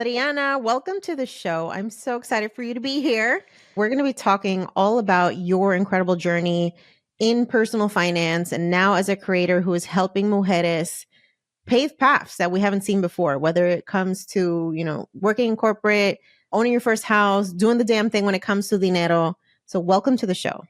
Adriana, welcome to the show. I'm so excited for you to be here. We're going to be talking all about your incredible journey in personal finance and now as a creator who is helping mujeres pave paths that we haven't seen before, whether it comes to, working in corporate, owning your first house, doing the damn thing when it comes to dinero. So welcome to the show.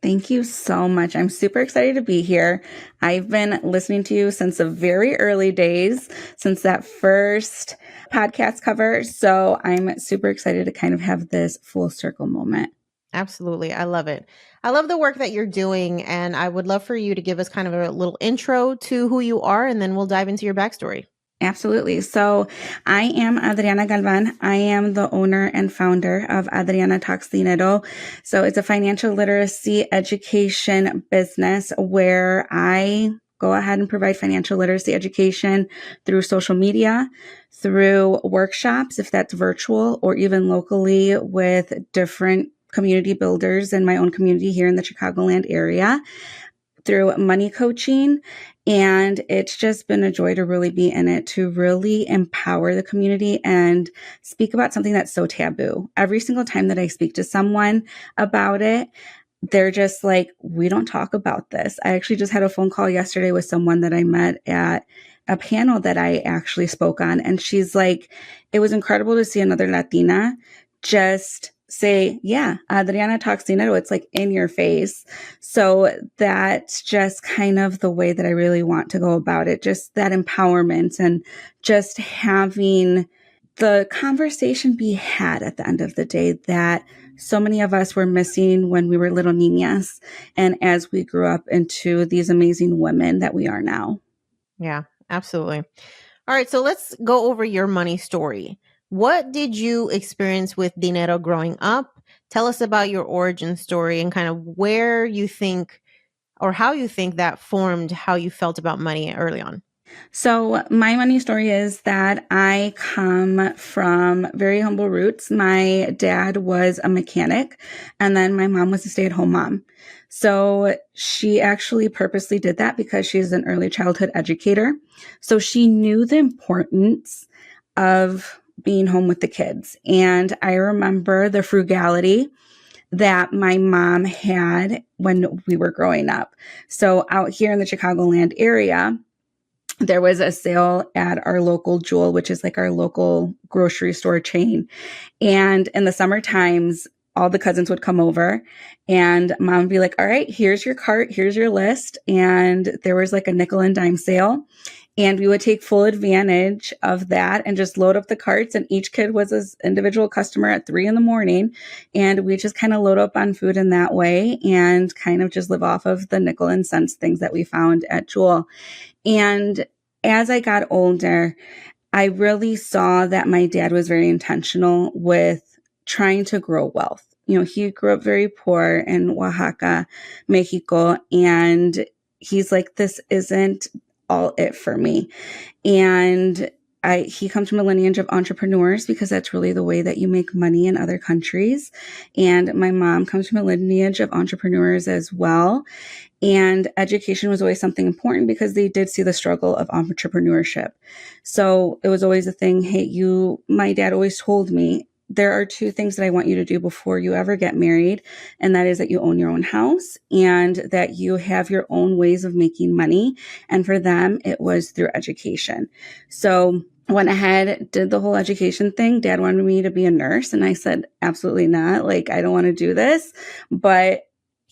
Thank you so much. I'm super excited to be here. I've been listening to you since the very early days, since that first podcast cover. So I'm super excited to kind of have this full circle moment. Absolutely. I love it. I love the work that you're doing. And I would love for you to give us kind of a little intro to who you are, and then we'll dive into your backstory. Absolutely. So I am Adriana Galvan. I am the owner and founder of Adriana Talks Dinero. So it's a financial literacy education business where I go ahead and provide financial literacy education through social media, through workshops, if that's virtual or even locally with different community builders in my own community here in the Chicagoland area, through money coaching. And it's just been a joy to really be in it, to really empower the community and speak about something that's so taboo. Every single time that I speak to someone about it, they're just like, we don't talk about this. I actually just had a phone call yesterday with someone that I met at a panel that I actually spoke on. And she's like, it was incredible to see another Latina just say, yeah, Adriana Talks Dinero. It's like in your face. So that's just kind of the way that I really want to go about it. Just that empowerment and just having the conversation be had at the end of the day that so many of us were missing when we were little niñas and as we grew up into these amazing women that we are now. Yeah, absolutely. All right. So let's go over your money story. What did you experience with dinero growing up? Tell us about your origin story and kind of where you think or how you think that formed how you felt about money early on. So my money story is that I come from very humble roots. My dad was a mechanic and then my mom was a stay-at-home mom. So she actually purposely did that because she's an early childhood educator. So she knew the importance of being home with the kids. And I remember the frugality that my mom had when we were growing up. So out here in the Chicagoland area, there was a sale at our local Jewel, which is like our local grocery store chain. And in the summer times, all the cousins would come over and mom would be like, all right, here's your cart, here's your list. And there was like a nickel and dime sale. And we would take full advantage of that and just load up the carts. And each kid was an individual customer at 3 a.m. And we just kind of load up on food in that way and kind of just live off of the nickel and cents things that we found at Jewel. And as I got older, I really saw that my dad was very intentional with trying to grow wealth. You know, he grew up very poor in Oaxaca, Mexico, and he's like, this isn't all it for me. And he comes from a lineage of entrepreneurs because that's really the way that you make money in other countries. And my mom comes from a lineage of entrepreneurs as well. And education was always something important because they did see the struggle of entrepreneurship. So it was always a thing. Hey, my dad always told me, there are 2 things that I want you to do before you ever get married. And that is that you own your own house and that you have your own ways of making money. And for them, it was through education. So went ahead, did the whole education thing. Dad wanted me to be a nurse. And I said, absolutely not. Like, I don't want to do this. But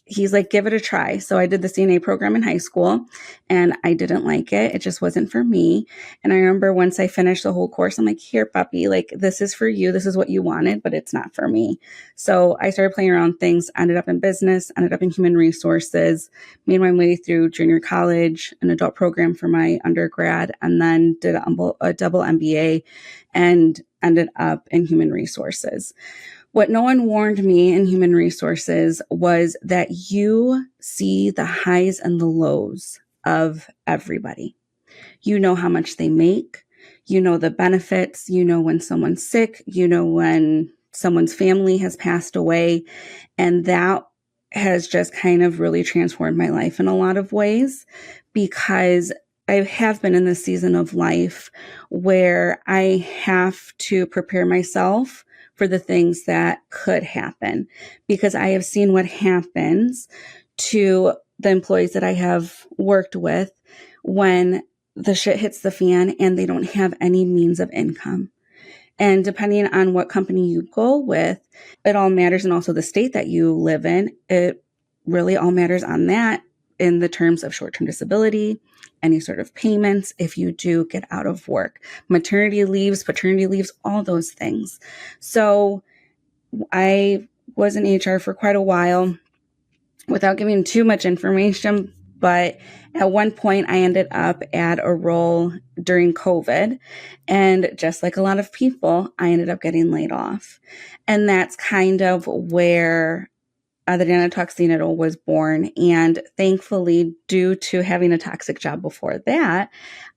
he's like, give it a try. So I did the CNA program in high school and I didn't like it. It just wasn't for me. And I remember once I finished the whole course, I'm like, here, puppy, like, this is for you. This is what you wanted, but it's not for me. So I started playing around things, ended up in business, ended up in human resources, made my way through junior college, an adult program for my undergrad, and then did a double MBA and ended up in human resources. What no one warned me in human resources was that you see the highs and the lows of everybody. You know how much they make. You know the benefits. You know when someone's sick. You know when someone's family has passed away. And that has just kind of really transformed my life in a lot of ways because I have been in this season of life where I have to prepare myself for the things that could happen, because I have seen what happens to the employees that I have worked with when the shit hits the fan and they don't have any means of income. And depending on what company you go with, it all matters. And also the state that you live in, it really all matters on that in the terms of short-term disability, any sort of payments if you do get out of work, maternity leaves, paternity leaves, all those things. So I was in HR for quite a while without giving too much information, but at one point I ended up at a role during COVID, and just like a lot of people, I ended up getting laid off. And that's kind of where Adriana Dinero was born. And thankfully, due to having a toxic job before that,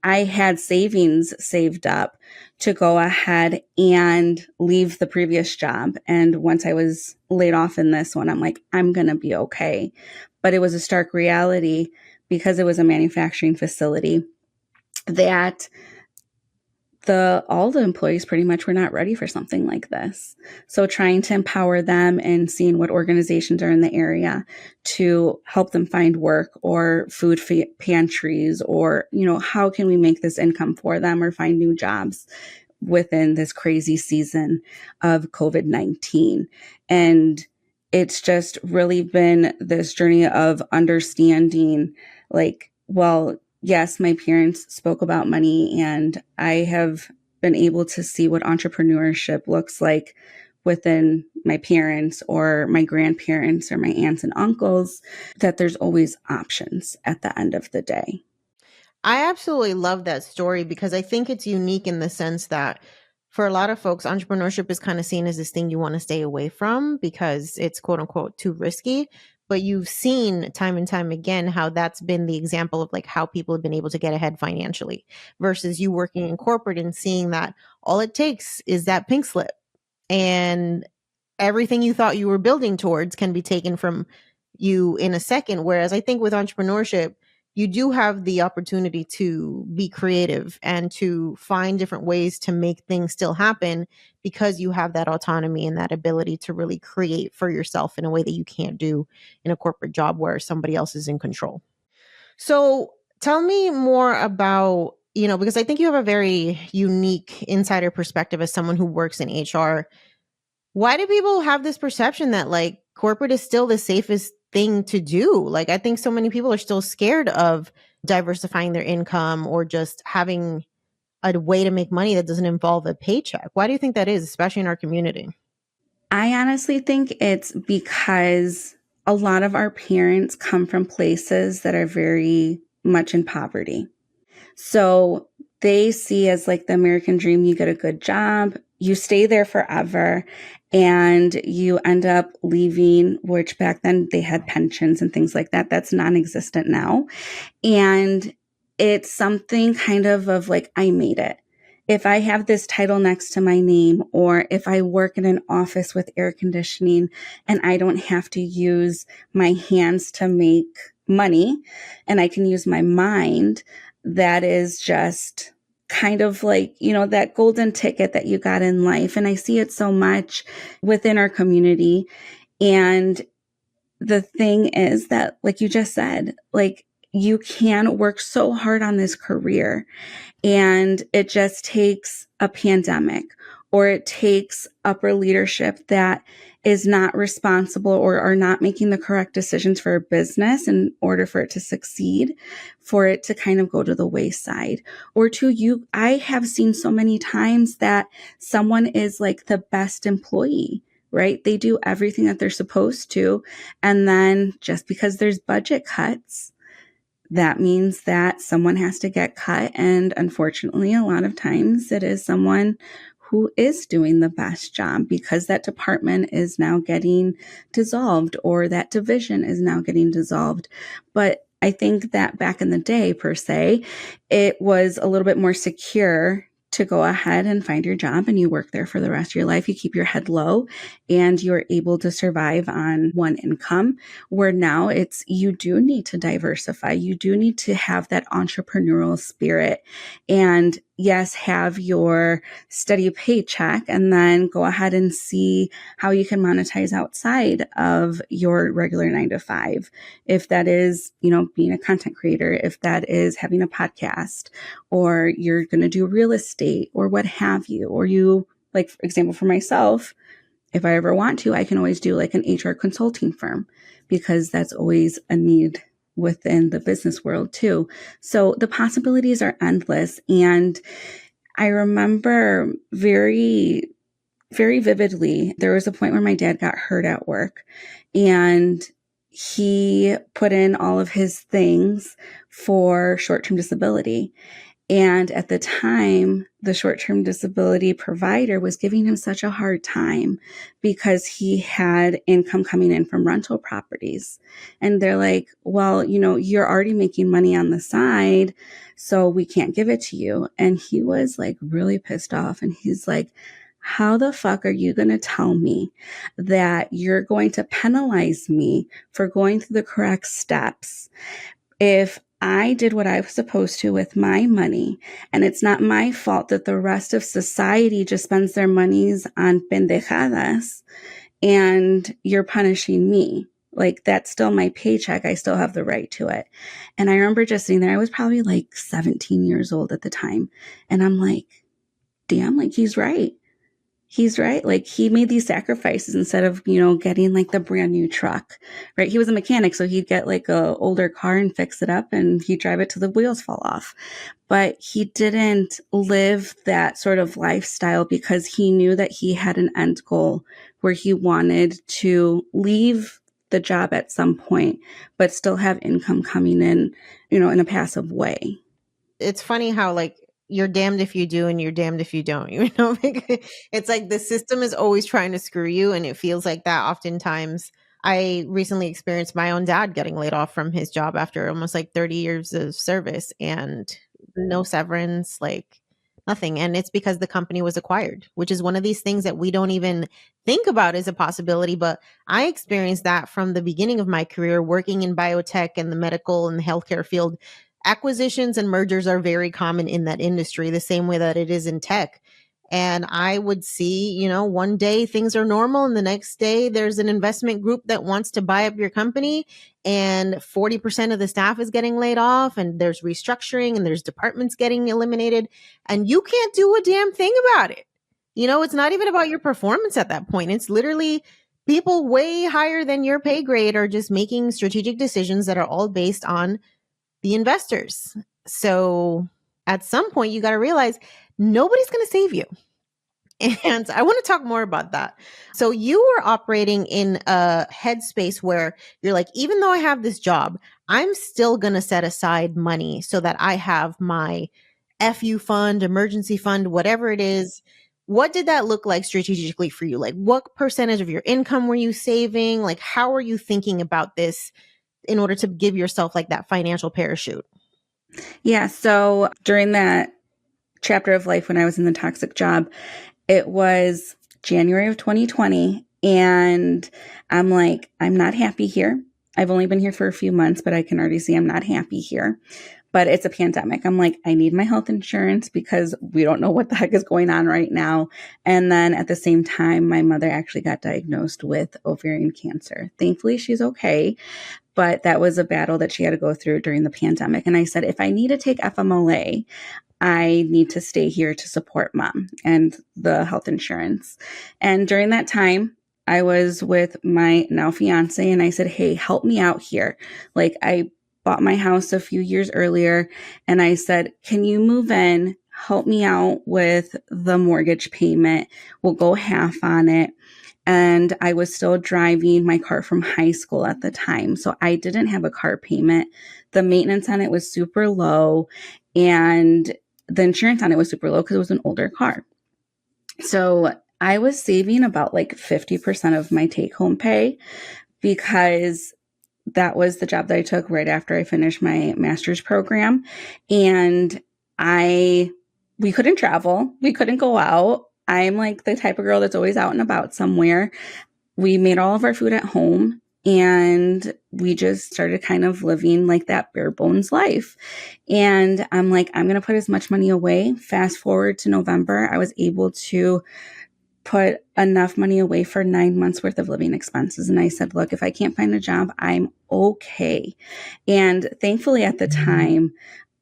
I had savings saved up to go ahead and leave the previous job. And once I was laid off in this one, I'm like, I'm going to be okay. But it was a stark reality, because it was a manufacturing facility, that all the employees pretty much were not ready for something like this. So trying to empower them and seeing what organizations are in the area to help them find work, or food pantries, or, how can we make this income for them or find new jobs within this crazy season of COVID-19. And it's just really been this journey of understanding, like, well, yes, my parents spoke about money, and I have been able to see what entrepreneurship looks like within my parents or my grandparents or my aunts and uncles, that there's always options at the end of the day. I absolutely love that story, because I think it's unique in the sense that for a lot of folks, entrepreneurship is kind of seen as this thing you want to stay away from because it's quote unquote too risky. But you've seen time and time again how that's been the example of like how people have been able to get ahead financially, versus you working in corporate and seeing that all it takes is that pink slip, and everything you thought you were building towards can be taken from you in a second. Whereas I think with entrepreneurship, you do have the opportunity to be creative and to find different ways to make things still happen, because you have that autonomy and that ability to really create for yourself in a way that you can't do in a corporate job where somebody else is in control. So tell me more about, because I think you have a very unique insider perspective as someone who works in HR. Why do people have this perception that like corporate is still the safest thing to do? Like, I think so many people are still scared of diversifying their income or just having a way to make money that doesn't involve a paycheck. Why do you think that is, especially in our community? I honestly think it's because a lot of our parents come from places that are very much in poverty. So they see as like the American dream, you get a good job, you stay there forever, and you end up leaving, which back then they had pensions and things like that. That's non-existent now. And it's something kind of like, I made it. If I have this title next to my name, or if I work in an office with air conditioning and I don't have to use my hands to make money and I can use my mind, that is just kind of like, that golden ticket that you got in life. And I see it so much within our community. And the thing is that, like you just said, like, you can work so hard on this career, and it just takes a pandemic, or it takes upper leadership that is not responsible or are not making the correct decisions for a business in order for it to succeed, for it to kind of go to the wayside. Or I have seen so many times that someone is like the best employee, right? They do everything that they're supposed to. And then just because there's budget cuts, that means that someone has to get cut. And unfortunately, a lot of times it is someone who is doing the best job, because that department is now getting dissolved, or that division is now getting dissolved. But I think that back in the day, per se, it was a little bit more secure to go ahead and find your job and you work there for the rest of your life. You keep your head low and you're able to survive on one income, where now it's, you do need to diversify. You do need to have that entrepreneurial spirit and yes, have your steady paycheck and then go ahead and see how you can monetize outside of your regular 9 to 5. If that is, being a content creator, if that is having a podcast, or you're going to do real estate or what have you, or you, like, for example, for myself, if I ever want to, I can always do like an HR consulting firm because that's always a need within the business world too. So the possibilities are endless. And I remember very, very vividly, there was a point where my dad got hurt at work and he put in all of his things for short-term disability. And at the time, the short-term disability provider was giving him such a hard time because he had income coming in from rental properties. And they're like, well, you're already making money on the side, so we can't give it to you. And he was like really pissed off. And he's like, how the fuck are you going to tell me that you're going to penalize me for going through the correct steps if I did what I was supposed to with my money, and it's not my fault that the rest of society just spends their monies on pendejadas, and you're punishing me? Like, that's still my paycheck. I still have the right to it. And I remember just sitting there. I was probably like 17 years old at the time. And I'm like, damn, like, he's right. He's right. Like, he made these sacrifices instead of, getting like the brand new truck, right? He was a mechanic, so he'd get like a older car and fix it up and he'd drive it till the wheels fall off. But he didn't live that sort of lifestyle because he knew that he had an end goal where he wanted to leave the job at some point, but still have income coming in, in a passive way. It's funny how, like, you're damned if you do and you're damned if you don't, it's like the system is always trying to screw you, and it feels like that oftentimes. I recently experienced my own dad getting laid off from his job after almost like 30 years of service and no severance, like nothing. And it's because the company was acquired, which is one of these things that we don't even think about as a possibility. But I experienced that from the beginning of my career working in biotech and the medical and the healthcare field. Acquisitions and mergers are very common in that industry, the same way that it is in tech. And I would see, one day things are normal and the next day there's an investment group that wants to buy up your company and 40% of the staff is getting laid off and there's restructuring and there's departments getting eliminated and you can't do a damn thing about it. It's not even about your performance at that point. It's literally people way higher than your pay grade are just making strategic decisions that are all based on the investors. So at some point, you got to realize nobody's going to save you. And I want to talk more about that. So you were operating in a headspace where you're like, even though I have this job, I'm still going to set aside money so that I have my FU fund, emergency fund, whatever it is. What did that look like strategically for you? Like, what percentage of your income were you saving? Like, how are you thinking about this in order to give yourself like that financial parachute? Yeah. So during that chapter of life when I was in the toxic job, it was January of 2020. And I'm like, I'm not happy here. I've only been here for a few months, but I can already see I'm not happy here. But it's a pandemic. I'm like, I need my health insurance because we don't know what the heck is going on right now. And then at the same time, my mother actually got diagnosed with ovarian cancer. Thankfully, she's okay. But that was a battle that she had to go through during the pandemic. And I said, if I need to take FMLA, I need to stay here to support mom and the health insurance. And during that time, I was with my now fiance and I said, hey, help me out here. Like, I bought my house a few years earlier and I said, can you move in? Help me out with the mortgage payment. We'll go half on it. And I was still driving my car from high school at the time. So I didn't have a car payment. The maintenance on it was super low and the insurance on it was super low because it was an older car. So I was saving about like 50% of my take-home pay because that was the job that I took right after I finished my master's program. And I we couldn't travel. We couldn't go out. I'm like the type of girl that's always out and about somewhere. We made all of our food at home and we just started kind of living like that bare bones life. And I'm like, I'm going to put as much money away. Fast forward to November, I was able to put enough money away for 9 months worth of living expenses. And I said, look, if I can't find a job, I'm okay. And thankfully at the time,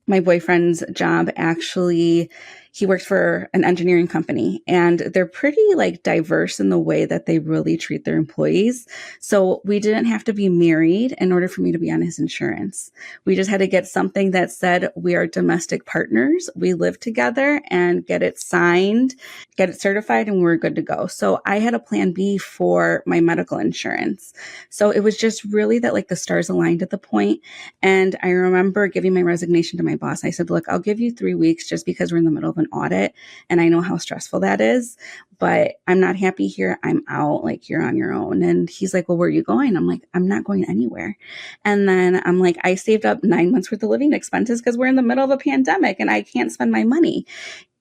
my boyfriend's job actually, he worked for an engineering company and they're pretty like diverse in the way that they really treat their employees. So we didn't have to be married in order for me to be on his insurance. We just had to get something that said we are domestic partners. We live together and get it signed, get it certified, and we're good to go. So I had a plan B for my medical insurance. So it was just really that like the stars aligned at the point. And I remember giving my resignation to my boss. I said, look, I'll give you 3 weeks just because we're in the middle of an audit. And I know how stressful that is, but I'm not happy here. I'm out. Like, you're on your own. And he's like, well, where are you going? I'm like, I'm not going anywhere. And then I'm like, I saved up 9 months worth of living expenses because we're in the middle of a pandemic and I can't spend my money.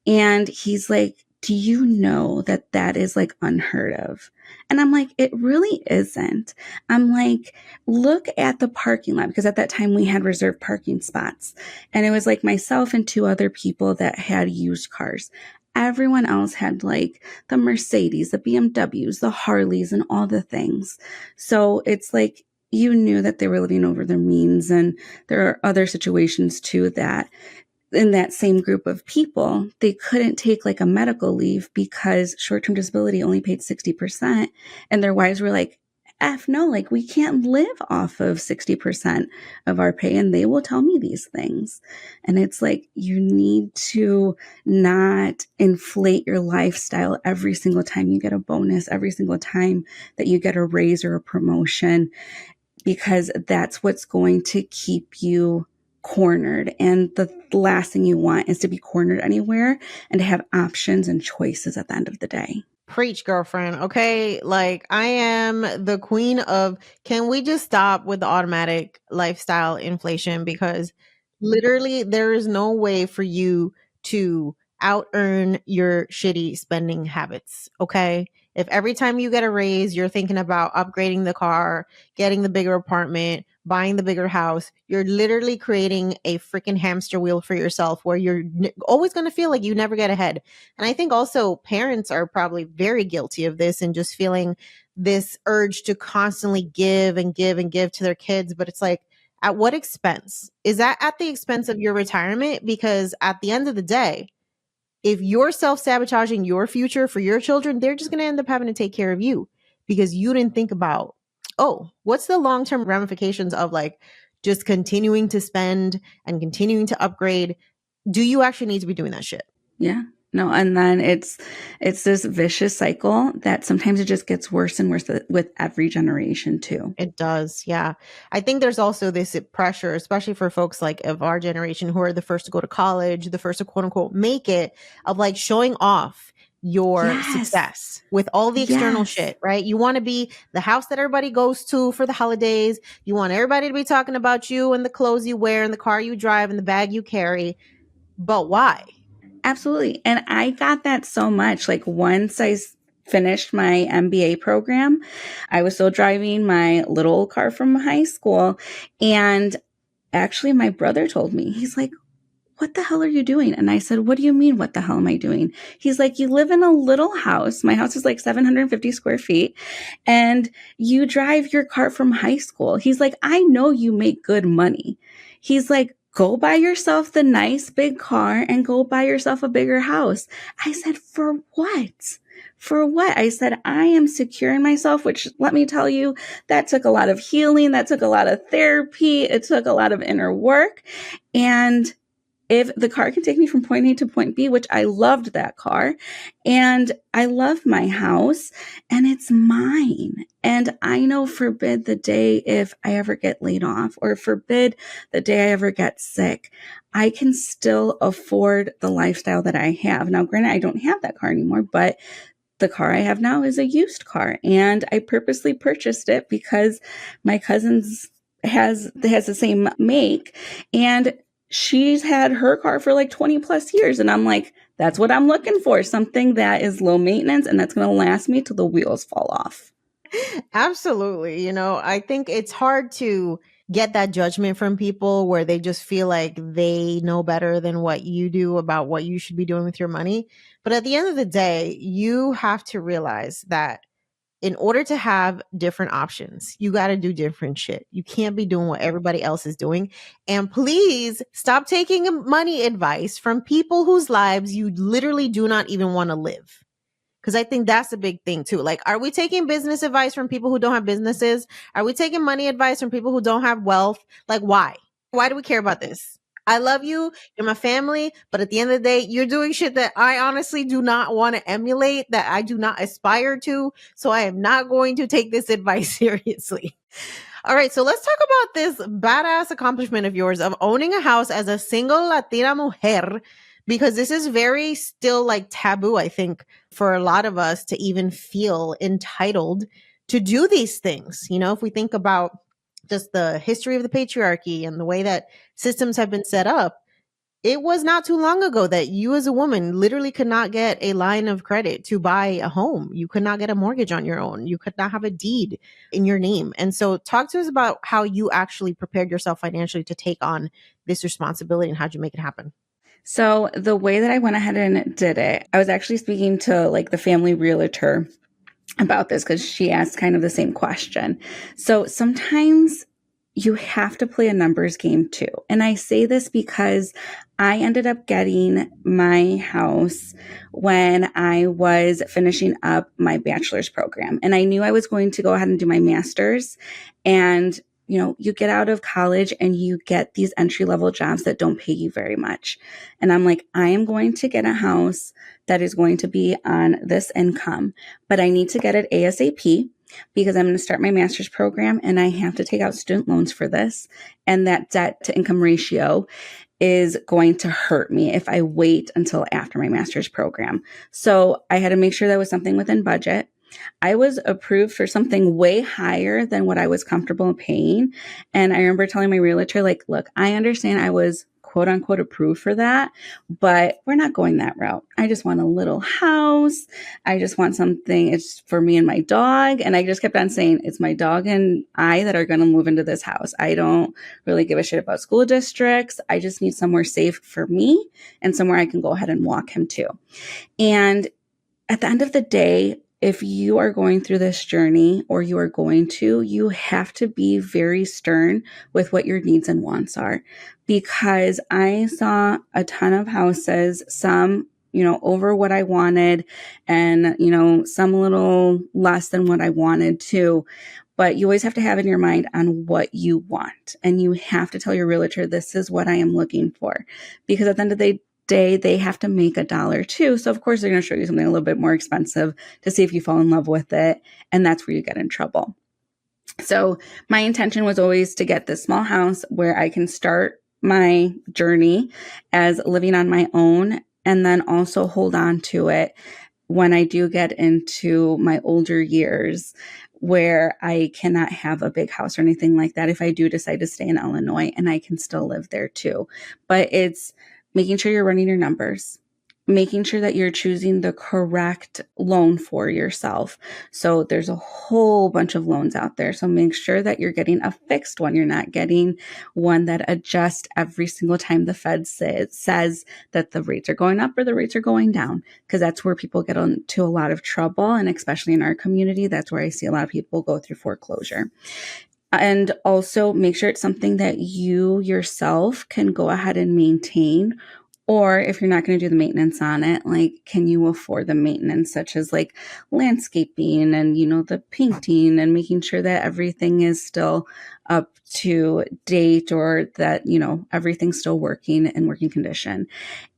And he's like, do you know that that is like unheard of? And I'm like, it really isn't. I'm like, look at the parking lot, because at that time we had reserved parking spots. And it was like myself and 2 other people that had used cars. Everyone else had like the Mercedes, the BMWs, the Harleys, and all the things. So it's like, you knew that they were living over their means. And there are other situations too that in that same group of people, they couldn't take like a medical leave because short-term disability only paid 60%. And their wives were like, F no, like we can't live off of 60% of our pay. And they will tell me these things. And it's like, you need to not inflate your lifestyle every single time you get a bonus, every single time that you get a raise or a promotion, because that's what's going to keep you cornered. And the last thing you want is to be cornered anywhere and to have options and choices at the end of the day. Preach, girlfriend. Okay. Like, I am the queen of, can we just stop with the automatic lifestyle inflation? Because literally, there is no way for you to out earn your shitty spending habits. Okay. If every time you get a raise, you're thinking about upgrading the car, getting the bigger apartment, buying the bigger house, you're literally creating a freaking hamster wheel for yourself where you're always going to feel like you never get ahead. And I think also parents are probably very guilty of this and just feeling this urge to constantly give and give and give to their kids. But it's like, at what expense? Is that at the expense of your retirement? Because at the end of the day, if you're self-sabotaging your future for your children, they're just going to end up having to take care of you because you didn't think about, oh, what's the long-term ramifications of like just continuing to spend and continuing to upgrade? Do you actually need to be doing that shit? Yeah. No, and then it's this vicious cycle that sometimes it just gets worse and worse with every generation too. It does. Yeah. I think there's also this pressure, especially for folks like of our generation who are the first to go to college, the first to quote unquote make it, of like showing off your Yes. success with all the external Yes. shit, right? You want to be the house that everybody goes to for the holidays. You want everybody to be talking about you and the clothes you wear and the car you drive and the bag you carry. But why? Absolutely. And I got that so much. Like once I finished my MBA program, I was still driving my little car from high school. And actually, my brother told me, he's like, what the hell are you doing? And I said, what do you mean, what the hell am I doing? He's like, you live in a little house. My house is like 750 square feet. And you drive your car from high school. He's like, I know you make good money. He's like, go buy yourself the nice big car and go buy yourself a bigger house. I said, for what? For what? I said, I am secure in myself, which let me tell you, that took a lot of healing. That took a lot of therapy. It took a lot of inner work. And if the car can take me from point A to point B, which I loved that car, and I love my house, and it's mine. And I know, forbid the day if I ever get laid off, or forbid the day I ever get sick, I can still afford the lifestyle that I have. Now, granted, I don't have that car anymore, but the car I have now is a used car, and I purposely purchased it because my cousin's has the same make, and she's had her car for like 20 plus years. And I'm like, That's what I'm looking for. Something that is low maintenance and that's going to last me till the wheels fall off. Absolutely. I think it's hard to get that judgment from people where they just feel like they know better than what you do about what you should be doing with your money. But at the end of the day, you have to realize that in order to have different options, you got to do different shit. You can't be doing what everybody else is doing. And please stop taking money advice from people whose lives you literally do not even want to live. Because I think that's a big thing too. Like, are we taking business advice from people who don't have businesses? Are we taking money advice from people who don't have wealth? Like, why? Why do we care about this? I love you. You're my family. But at the end of the day, you're doing shit that I honestly do not want to emulate, that I do not aspire to. So I am not going to take this advice seriously. All right, so let's talk about this badass accomplishment of yours of owning a house as a single Latina mujer, because this is very still like taboo, I think, for a lot of us to even feel entitled to do these things. If we think about just the history of the patriarchy and the way that systems have been set up, it was not too long ago that you as a woman literally could not get a line of credit to buy a home. You could not get a mortgage on your own. You could not have a deed in your name. And so talk to us about how you actually prepared yourself financially to take on this responsibility, and how'd you make it happen? So the way that I went ahead and did it, I was actually speaking to like the family realtor about this because she asked kind of the same question. So sometimes you have to play a numbers game too. And I say this because I ended up getting my house when I was finishing up my bachelor's program. And I knew I was going to go ahead and do my master's. And you get out of college and you get these entry level jobs that don't pay you very much. And I'm like, I am going to get a house that is going to be on this income, but I need to get it ASAP because I'm going to start my master's program and I have to take out student loans for this. And that debt to income ratio is going to hurt me if I wait until after my master's program. So I had to make sure that was something within budget. I was approved for something way higher than what I was comfortable paying. And I remember telling my realtor, like, look, I understand I was quote unquote approved for that, but we're not going that route. I just want a little house. I just want something. It's for me and my dog. And I just kept on saying, it's my dog and I that are going to move into this house. I don't really give a shit about school districts. I just need somewhere safe for me and somewhere I can go ahead and walk him to. And at the end of the day, if you are going through this journey or you have to be very stern with what your needs and wants are. Because I saw a ton of houses, some, over what I wanted and, some a little less than what I wanted too. But you always have to have in your mind on what you want. And you have to tell your realtor, this is what I am looking for. Because at the end of the day, they have to make $1 too. So of course they're going to show you something a little bit more expensive to see if you fall in love with it. And that's where you get in trouble. So my intention was always to get this small house where I can start my journey as living on my own and then also hold on to it when I do get into my older years where I cannot have a big house or anything like that if I do decide to stay in Illinois, and I can still live there too. But it's making sure you're running your numbers, making sure that you're choosing the correct loan for yourself. So there's a whole bunch of loans out there. So make sure that you're getting a fixed one. You're not getting one that adjusts every single time the Fed says that the rates are going up or the rates are going down, because that's where people get into a lot of trouble. And especially in our community, that's where I see a lot of people go through foreclosure. And also make sure it's something that you yourself can go ahead and maintain. Or if you're not going to do the maintenance on it, like, can you afford the maintenance, such as like landscaping and, the painting and making sure that everything is still up to date, or that, everything's still working in working condition.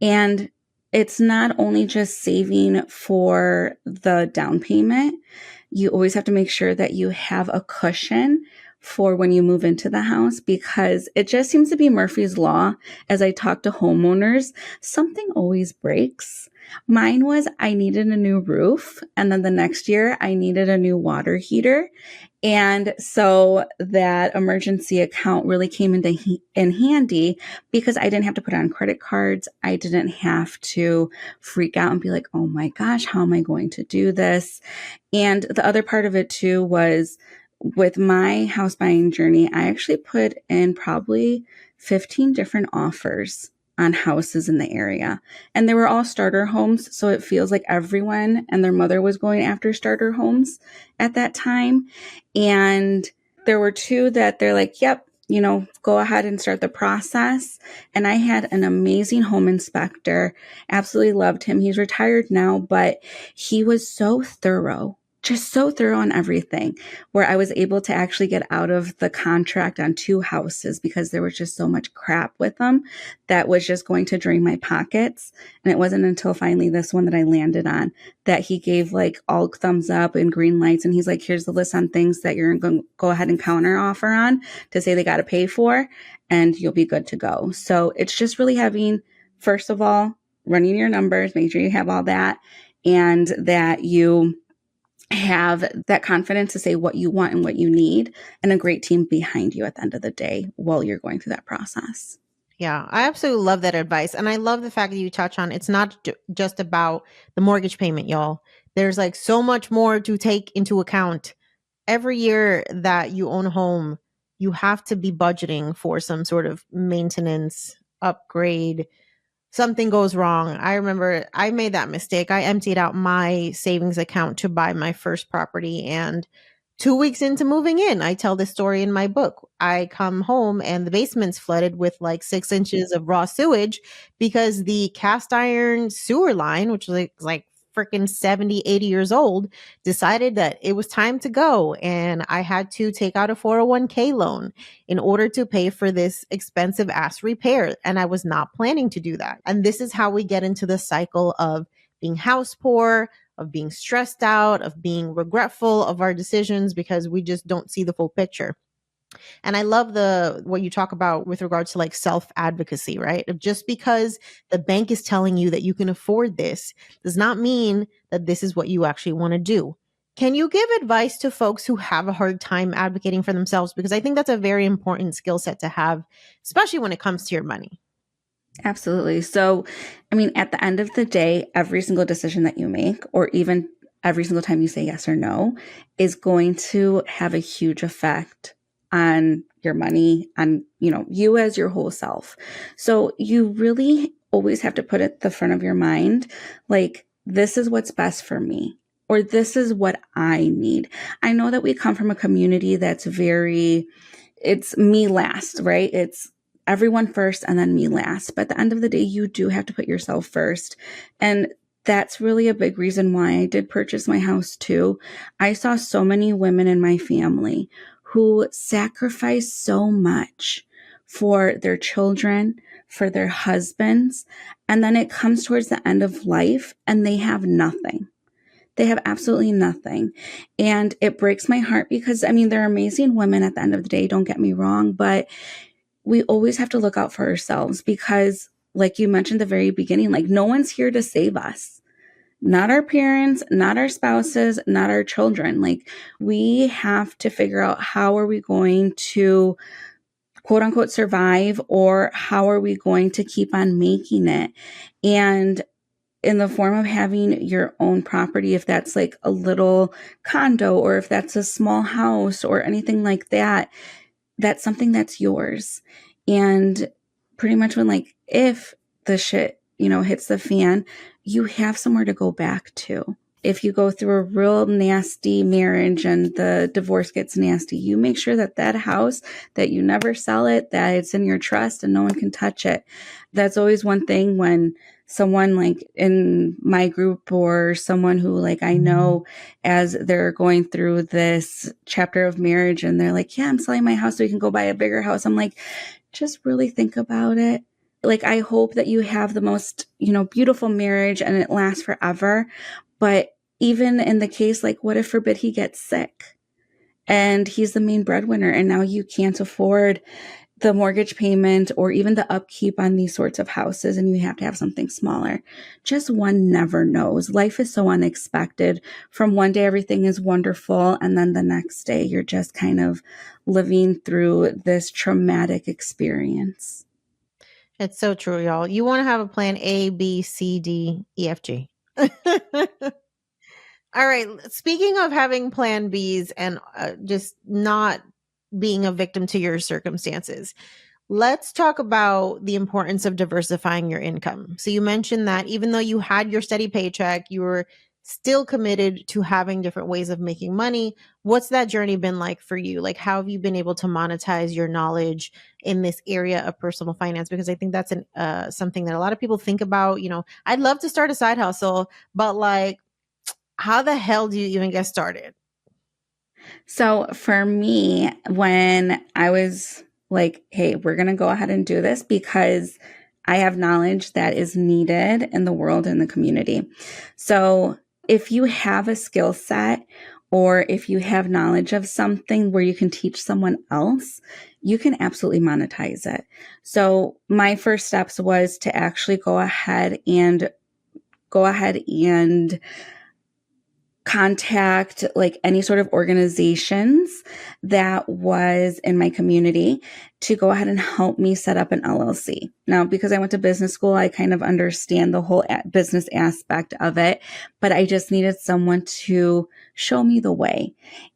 And it's not only just saving for the down payment. You always have to make sure that you have a cushion for when you move into the house, because it just seems to be Murphy's Law. As I talk to homeowners, something always breaks. Mine was I needed a new roof. And then the next year I needed a new water heater. And so that emergency account really came in handy because I didn't have to put on credit cards. I didn't have to freak out and be like, oh my gosh, how am I going to do this? And the other part of it too was with my house buying journey, I actually put in probably 15 different offers on houses in the area. And they were all starter homes. So it feels like everyone and their mother was going after starter homes at that time. And there were two that they're like, yep, go ahead and start the process. And I had an amazing home inspector. Absolutely loved him. He's retired now, but he was so thorough. Just so thorough on everything, where I was able to actually get out of the contract on 2 houses because there was just so much crap with them that was just going to drain my pockets. And it wasn't until finally this one that I landed on that he gave like all thumbs up and green lights. And he's like, here's the list on things that you're going to go ahead and counter offer on to say they got to pay for, and you'll be good to go. So it's just really having, first of all, running your numbers, make sure you have all that, and that you have that confidence to say what you want and what you need, and a great team behind you at the end of the day while you're going through that process. Yeah, I absolutely love that advice. And I love the fact that you touch on it's not just about the mortgage payment, y'all. There's like so much more to take into account. Every year that you own a home, you have to be budgeting for some sort of maintenance, upgrade. Something goes wrong. I remember I made that mistake. I emptied out my savings account to buy my first property. And 2 weeks into moving in, I tell this story in my book. I come home and the basement's flooded with like 6 inches of raw sewage because the cast iron sewer line, which was like freaking 70, 80 years old, decided that it was time to go. And I had to take out a 401k loan in order to pay for this expensive ass repair. And I was not planning to do that. And this is how we get into the cycle of being house poor, of being stressed out, of being regretful of our decisions because we just don't see the full picture. And I love what you talk about with regards to like self advocacy, right? Just because the bank is telling you that you can afford this does not mean that this is what you actually want to do. Can you give advice to folks who have a hard time advocating for themselves? Because I think that's a very important skill set to have, especially when it comes to your money. Absolutely. So, I mean, at the end of the day, every single decision that you make, or even every single time you say yes or no, is going to have a huge effect on your money, on, you as your whole self. So you really always have to put at the front of your mind, like, this is what's best for me, or this is what I need. I know that we come from a community that's it's me last, right? It's everyone first and then me last. But at the end of the day, you do have to put yourself first. And that's really a big reason why I did purchase my house too. I saw so many women in my family who sacrifice so much for their children, for their husbands, and then it comes towards the end of life and they have nothing. They have absolutely nothing. And it breaks my heart because, I mean, they're amazing women at the end of the day, don't get me wrong, but we always have to look out for ourselves because, like you mentioned at the very beginning, like no one's here to save us. Not our parents, not our spouses, not our children. Like we have to figure out how are we going to quote unquote survive, or how are we going to keep on making it? And in the form of having your own property, if that's like a little condo or if that's a small house or anything like that, that's something that's yours. And pretty much if the shit, hits the fan, you have somewhere to go back to. If you go through a real nasty marriage and the divorce gets nasty, you make sure that house, that you never sell it, that it's in your trust and no one can touch it. That's always one thing when someone like in my group or someone who like I know as they're going through this chapter of marriage and they're like, yeah, I'm selling my house so we can go buy a bigger house. I'm like, just really think about it. Like, I hope that you have the most, beautiful marriage and it lasts forever. But even in the case, like, what if forbid he gets sick and he's the main breadwinner and now you can't afford the mortgage payment or even the upkeep on these sorts of houses, and you have to have something smaller. Just one never knows. Life is so unexpected. From one day, everything is wonderful, and then the next day, you're just kind of living through this traumatic experience. It's so true, y'all. You want to have a plan A, B, C, D, E, F, G. All right. Speaking of having plan Bs and just not being a victim to your circumstances, let's talk about the importance of diversifying your income. So you mentioned that even though you had your steady paycheck, you were still committed to having different ways of making money. What's that journey been like for you? Like, how have you been able to monetize your knowledge in this area of personal finance? Because I think that's something that a lot of people think about. You know, I'd love to start a side hustle, but like, how the hell do you even get started? So for me, when I was like, hey, we're going to go ahead and do this because I have knowledge that is needed in the world and the community. So if you have a skill set or if you have knowledge of something where you can teach someone else, you can absolutely monetize it. So my first steps was to actually go ahead and contact like any sort of organizations that was in my community to go ahead and help me set up an LLC. Now, because I went to business school, I kind of understand the whole business aspect of it, but I just needed someone to show me the way.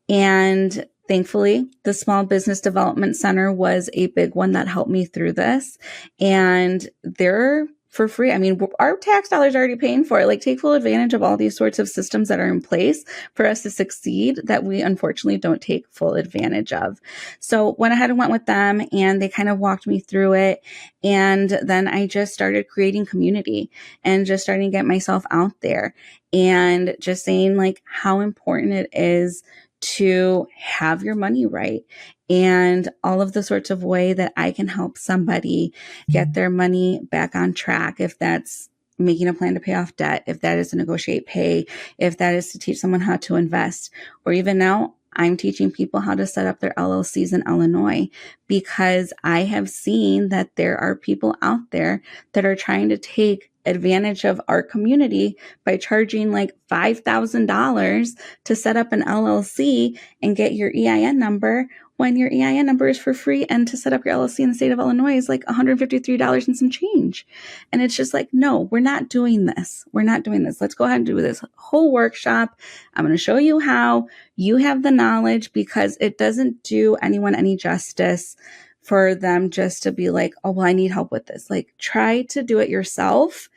And thankfully, the Small Business Development Center was a big one that helped me through this. And they're for free. I mean, our tax dollars are already paying for it. Like, take full advantage of all these sorts of systems that are in place for us to succeed that we unfortunately don't take full advantage of. So went ahead and went with them, and they kind of walked me through it. And then I just started creating community and just starting to get myself out there and just saying like how important it is to have your money right and all of the sorts of way that I can help somebody get their money back on track. If that's making a plan to pay off debt, if that is to negotiate pay, if that is to teach someone how to invest, or even now I'm teaching people how to set up their LLCs in Illinois because I have seen that there are people out there that are trying to take advantage of our community by charging like $5,000 to set up an LLC and get your EIN number when your EIN number is for free, and to set up your LLC in the state of Illinois is like $153 and some change. And it's just like, no, we're not doing this. We're not doing this. Let's go ahead and do this whole workshop. I'm going to show you how. You have the knowledge, because it doesn't do anyone any justice for them just to be like, oh, well, I need help with this. Like, try to do it yourself,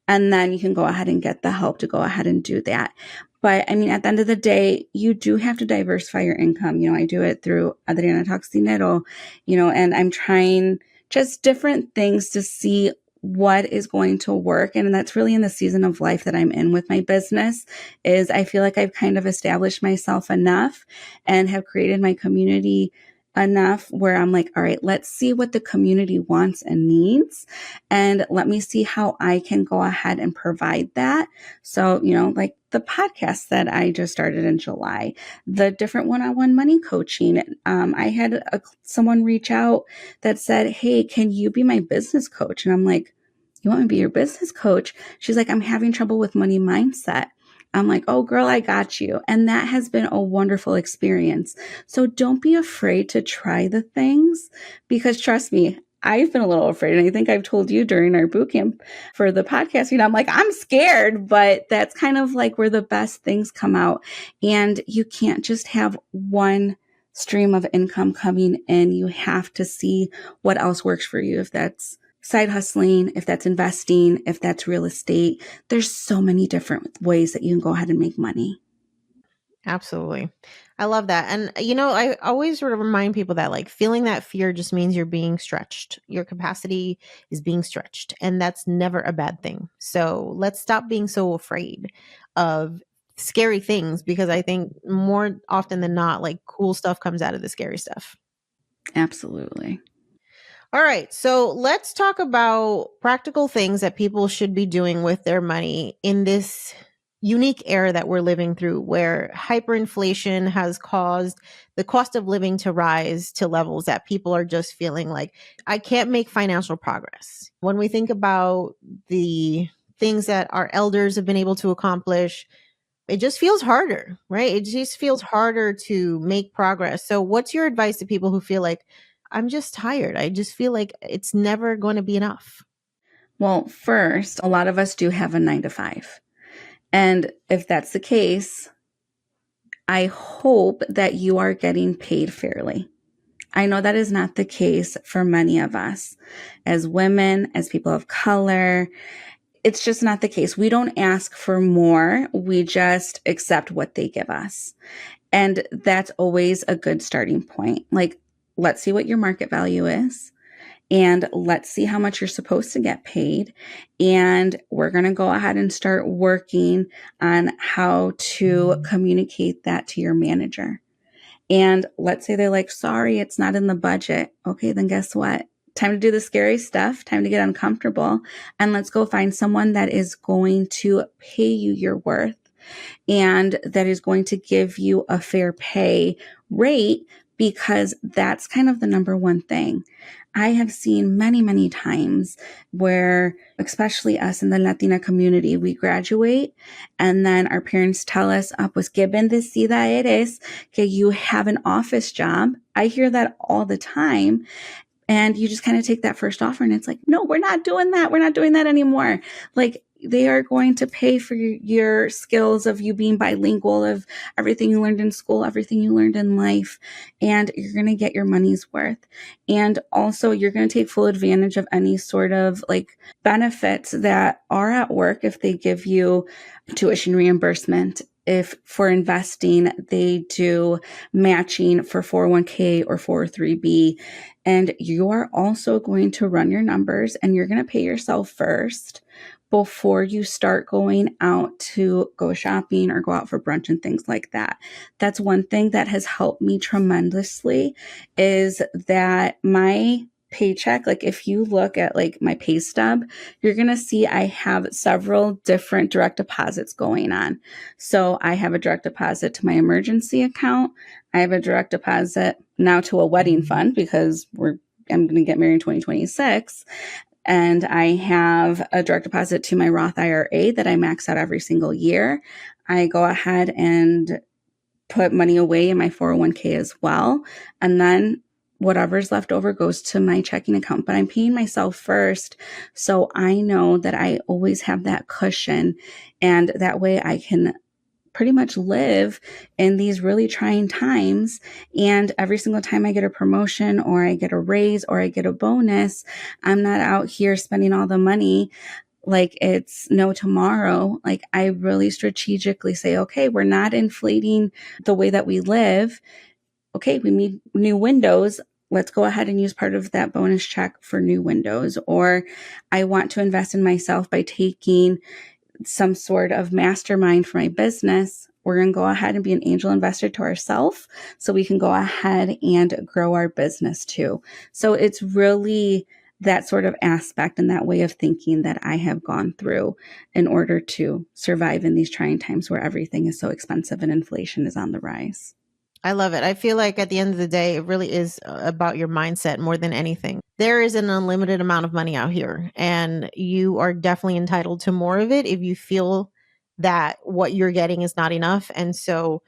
and then you can go ahead and get the help to go ahead and do that. But I mean, at the end of the day, you do have to diversify your income. You know, I do it through Adriana Talks Dinero, you know, and I'm trying just different things to see what is going to work. And that's really in the season of life that I'm in with my business. Is I feel like I've kind of established myself enough and have created my community enough where I'm like, all right, let's see what the community wants and needs. And let me see how I can go ahead and provide that. So, you know, like the podcast that I just started in July, the different one-on-one money coaching. I had someone reach out that said, hey, can you be my business coach? And I'm like, you want me to be your business coach? She's like, I'm having trouble with money mindset. I'm like, oh, girl, I got you. And that has been a wonderful experience. So don't be afraid to try the things, because trust me, I've been a little afraid. And I think I've told you during our boot camp for the podcast, you know, I'm like, I'm scared, but that's kind of like where the best things come out. And you can't just have one stream of income coming in. You have to see what else works for you. If that's side hustling, if that's investing, if that's real estate, there's so many different ways that you can go ahead and make money. Absolutely. I love that. And, you know, I always sort of remind people that like feeling that fear just means you're being stretched. Your capacity is being stretched, and that's never a bad thing. So let's stop being so afraid of scary things, because I think more often than not, like cool stuff comes out of the scary stuff. Absolutely. All right. So let's talk about practical things that people should be doing with their money in this unique era that we're living through where hyperinflation has caused the cost of living to rise to levels that people are just feeling like, I can't make financial progress. When we think about the things that our elders have been able to accomplish, it just feels harder, right? It just feels harder to make progress. So, what's your advice to people who feel like, I'm just tired? I just feel like it's never going to be enough. Well, first, a lot of us do have a 9 to 5. And if that's the case, I hope that you are getting paid fairly. I know that is not the case for many of us as women, as people of color. It's just not the case. We don't ask for more. We just accept what they give us. And that's always a good starting point. Like, let's see what your market value is. And let's see how much you're supposed to get paid. And we're going to go ahead and start working on how to communicate that to your manager. And let's say they're like, sorry, it's not in the budget. Okay, then guess what? Time to do the scary stuff, time to get uncomfortable. And let's go find someone that is going to pay you your worth and that is going to give you a fair pay rate, because that's kind of the number one thing. I have seen many, many times where, especially us in the Latina community, we graduate and then our parents tell us, pues qué bendecida eres que you have an office job. I hear that all the time. And you just kind of take that first offer and it's like, no, we're not doing that. We're not doing that anymore. Like, they are going to pay for your skills of you being bilingual, of everything you learned in school, everything you learned in life, and you're going to get your money's worth. And also you're going to take full advantage of any sort of like benefits that are at work. If they give you tuition reimbursement, if for investing, they do matching for 401k or 403b, and you are also going to run your numbers and you're going to pay yourself first before you start going out to go shopping or go out for brunch and things like that. That's one thing that has helped me tremendously, is that my paycheck, like if you look at like my pay stub, you're going to see I have several different direct deposits going on. So I have a direct deposit to my emergency account. I have a direct deposit now to a wedding fund because I'm going to get married in 2026. And I have a direct deposit to my Roth IRA that I max out every single year. I go ahead and put money away in my 401k as well. And then whatever's left over goes to my checking account. But I'm paying myself first, so I know that I always have that cushion. And that way I can pretty much live in these really trying times. And every single time I get a promotion or I get a raise or I get a bonus, I'm not out here spending all the money like it's no tomorrow. Like, I really strategically say, okay, we're not inflating the way that we live. Okay, we need new windows. Let's go ahead and use part of that bonus check for new windows. Or I want to invest in myself by taking some sort of mastermind for my business. We're going to go ahead and be an angel investor to ourselves so we can go ahead and grow our business too. So it's really that sort of aspect and that way of thinking that I have gone through in order to survive in these trying times where everything is so expensive and inflation is on the rise. I love it. I feel like at the end of the day, it really is about your mindset more than anything. There is an unlimited amount of money out here, and you are definitely entitled to more of it if you feel that what you're getting is not enough. And so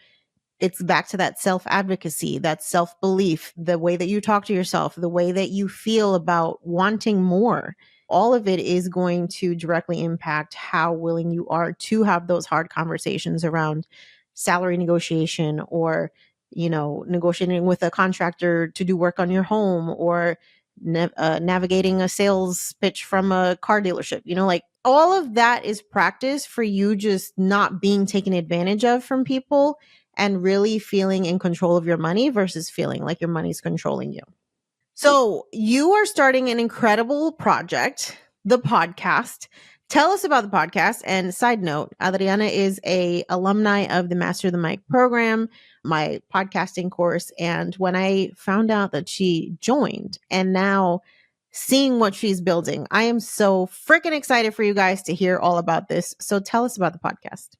it's back to that self-advocacy, that self-belief, the way that you talk to yourself, the way that you feel about wanting more. All of it is going to directly impact how willing you are to have those hard conversations around salary negotiation, or negotiating with a contractor to do work on your home, or navigating a sales pitch from a car dealership. Like, all of that is practice for you just not being taken advantage of from people and really feeling in control of your money versus feeling like your money's controlling you. So you are starting an incredible project, the podcast. Tell us about the podcast. And side note, Adriana is a alumni of the Master the Mic program, my podcasting course. And when I found out that she joined and now seeing what she's building, I am so freaking excited for you guys to hear all about this. So tell us about the podcast.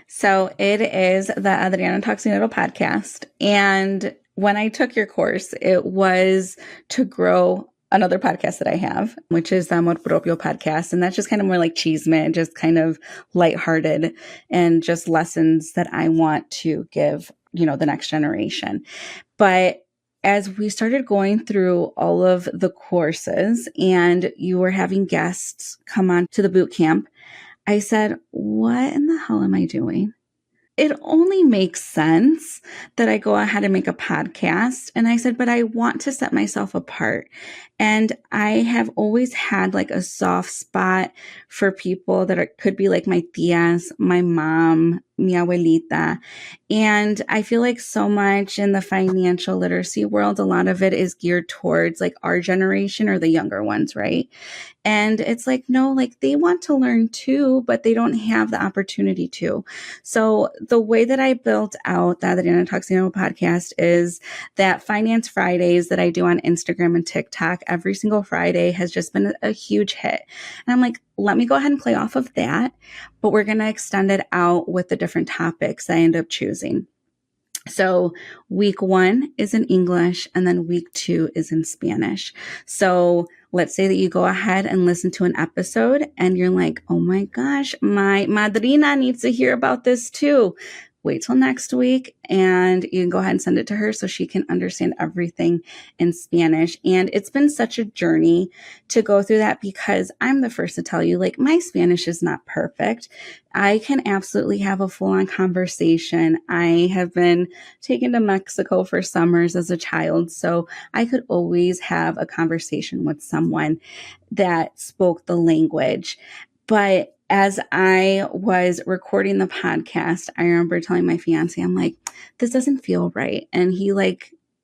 So it is the Adriana Galvan podcast. And when I took your course, it was to grow another podcast that I have, which is the Amor Propio podcast. And that's just kind of more like cheeseman, just kind of lighthearted and just lessons that I want to give, the next generation. But as we started going through all of the courses and you were having guests come on to the boot camp, I said, what in the hell am I doing? It only makes sense that I go ahead and make a podcast. And I said, but I want to set myself apart. And I have always had like a soft spot for people that could be like my tias, my mom, mi abuelita. And I feel like so much in the financial literacy world, a lot of it is geared towards like our generation or the younger ones, right? And it's like, no, like they want to learn too, but they don't have the opportunity to. So the way that I built out the Adriana Galvan podcast is that Finance Fridays that I do on Instagram and TikTok every single Friday has just been a huge hit. And I'm like, let me go ahead and play off of that, but we're going to extend it out with the different topics I end up choosing. So week 1 is in English and then week 2 is in Spanish. So let's say that you go ahead and listen to an episode and you're like, oh my gosh, my madrina needs to hear about this too. Wait till next week and you can go ahead and send it to her so she can understand everything in Spanish. And it's been such a journey to go through that because I'm the first to tell you, like, my Spanish is not perfect. I can absolutely have a full-on conversation. I have been taken to Mexico for summers as a child, so I could always have a conversation with someone that spoke the language. But as I was recording the podcast, I remember telling my fiance, I'm like, this doesn't feel right. And he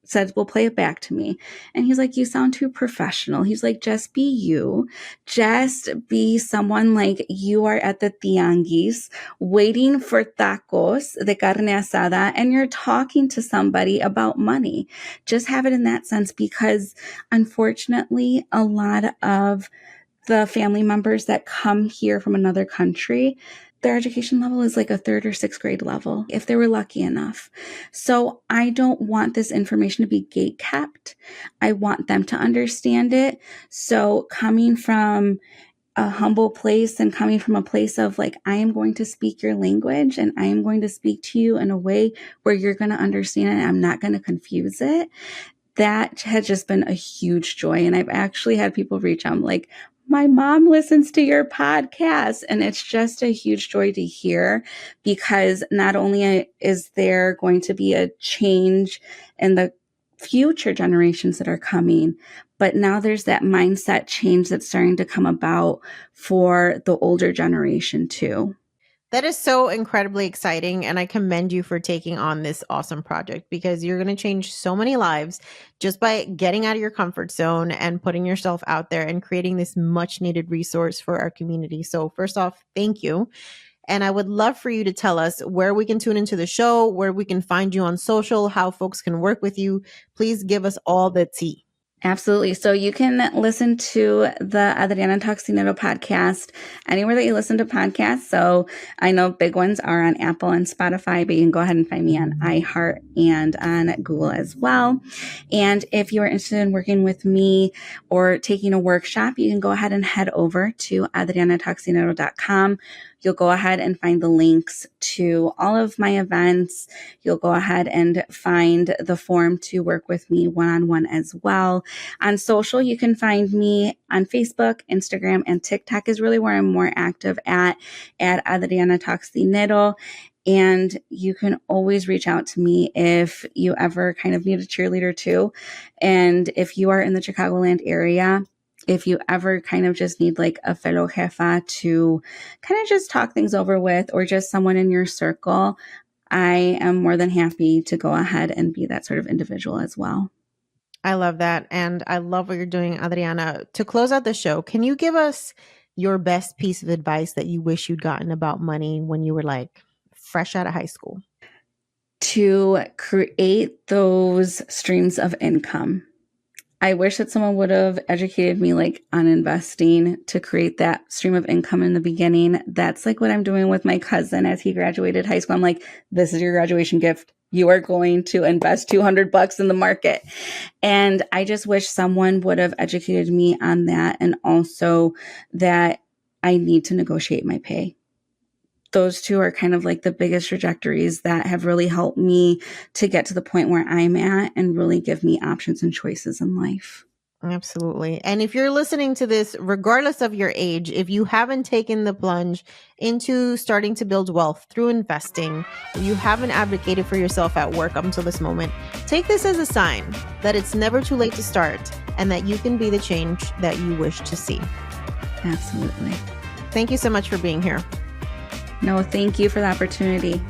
said, well, play it back to me. And he's like, you sound too professional. He's like, just be you. Just be someone like you are at the tianguis waiting for tacos de carne asada and you're talking to somebody about money. Just have it in that sense because unfortunately, a lot of the family members that come here from another country, their education level is like a 3rd or 6th grade level, if they were lucky enough. So I don't want this information to be gate kept. I want them to understand it. So coming from a humble place and coming from a place of like, I am going to speak your language and I am going to speak to you in a way where you're going to understand it and I'm not going to confuse it. That has just been a huge joy. And I've actually had people reach out like, my mom listens to your podcast. And it's just a huge joy to hear because not only is there going to be a change in the future generations that are coming, but now there's that mindset change that's starting to come about for the older generation too. That is so incredibly exciting. And I commend you for taking on this awesome project because you're going to change so many lives just by getting out of your comfort zone and putting yourself out there and creating this much needed resource for our community. So first off, thank you. And I would love for you to tell us where we can tune into the show, where we can find you on social, how folks can work with you. Please give us all the tea. Absolutely. So you can listen to the Adriana Galvan podcast anywhere that you listen to podcasts. So I know big ones are on Apple and Spotify, but you can go ahead and find me on iHeart and on Google as well. And if you are interested in working with me or taking a workshop, you can go ahead and head over to adrianagalvan.com. You'll go ahead and find the links to all of my events. You'll go ahead and find the form to work with me one-on-one as well. On social, you can find me on Facebook, Instagram, and TikTok is really where I'm more active at Adriana Galvan. And you can always reach out to me if you ever kind of need a cheerleader too. And if you are in the Chicagoland area, if you ever kind of just need like a fellow jefa to kind of just talk things over with or just someone in your circle, I am more than happy to go ahead and be that sort of individual as well. I love that. And I love what you're doing, Adriana. To close out the show, can you give us your best piece of advice that you wish you'd gotten about money when you were like fresh out of high school? To create those streams of income. I wish that someone would have educated me like on investing to create that stream of income in the beginning. That's like what I'm doing with my cousin as he graduated high school. I'm like, this is your graduation gift. You are going to invest $200 in the market. And I just wish someone would have educated me on that, and also that I need to negotiate my pay. Those two are kind of like the biggest trajectories that have really helped me to get to the point where I'm at and really give me options and choices in life. Absolutely. And if you're listening to this, regardless of your age, if you haven't taken the plunge into starting to build wealth through investing, if you haven't advocated for yourself at work up until this moment, take this as a sign that it's never too late to start and that you can be the change that you wish to see. Absolutely. Thank you so much for being here. No, thank you for the opportunity.